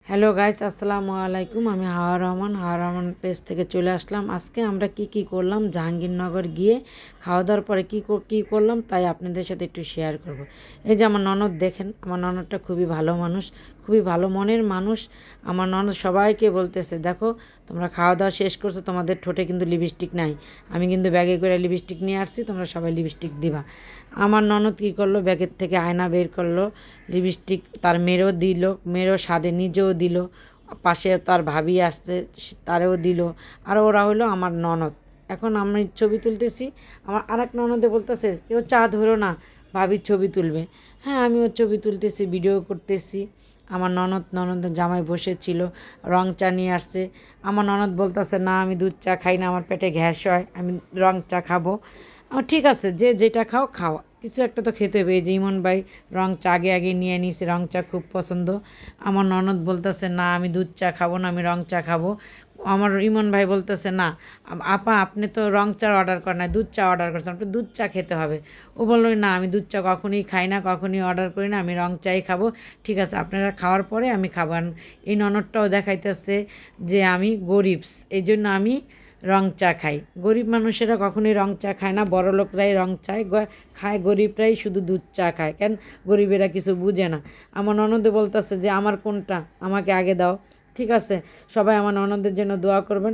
Hello guys, আসসালামু আলাইকুম। আমি হাওয়া রহমান পেজ থেকে চলে আসলাম। আজকে আমরা কি করলাম জাহাঙ্গীরনগর গিয়ে খাওয়া দাওয়ার পরে কি করলাম তাই আপনাদের সাথে একটু শেয়ার করব। এই যে আমার ননদ দেখেন, আমার ননদটা খুবই ভালো মানুষ, খুবই ভালো মনের মানুষ। আমার ননদ সবাইকে বলতেছে, দেখো তোমরা খাওয়া দাওয়া শেষ করছো, তোমাদের ঠোঁটে কিন্তু লিপস্টিক নাই, আমি কিন্তু ব্যাগে করে লিপস্টিক নিয়ে আসছি, তোমরা সবাই লিপস্টিক দিবা। আমার ননদ কী করলো, ব্যাগের থেকে আয়না বের করলো, লিপস্টিক তার মেয়েরও দিল, মেয়েরও স্বাদে নিজেও দিল, পাশে তার ভাবি আসছে তারেও দিল। আর ওরা হলো আমার ননদ। এখন আমি ছবি তুলতেছি, আমার আরেক ননদে বলতেছে কেউ চা ধরো না, ভাবির ছবি তুলবে। হ্যাঁ, আমিও ছবি তুলতেছি, ভিডিও করতেছি। আমার ননদের জামাই বসেছিল, রং চা নিয়ে আসছে। আমার ননদ বলতেছে না, আমি দুধ চা খাই না, আমার পেটে গ্যাস হয়, আমি রং চা খাবো। আমার ঠিক আছে, যে যেটা খাও খাও, কিছু একটা তো খেতে হবে। এই যে ইমন ভাই রং চা আগে নিয়ে নিয়েছে, রং চা খুব পছন্দ। আমার ননদ বলতেছে না, আমি দুধ চা খাবো না, আমি রং চা খাবো। আমার ইমন ভাই বলতেছে না, আপা আপনি তো রং চা অর্ডার করেন না, দুধ চা অর্ডার করছেন, আপনি দুধ চা খেতে হবে। ও বললো না, আমি দুধ চা কখনই খাই না, কখনই অর্ডার করি না, আমি রং চাই খাবো। ঠিক আছে, আপনারা খাওয়ার পরে আমি খাবো। আর এই ননদটাও দেখাইতেছে যে আমি গরিবস, এই জন্য আমি রং চা খাই। গরিব মানুষেরা কখনোই রং চা খায় না, বড় লোকরাই রং চায় খায়, গরিবরাই শুধু দুধ চা খায়। কেন, গরিবেরা কিছু বুঝে না। আমার ননদে বলতেছে যে আমার কোনটা, আমাকে আগে দাও। ঠিক আছে, সবাই আমার ননদের জন্য দোয়া করবেন।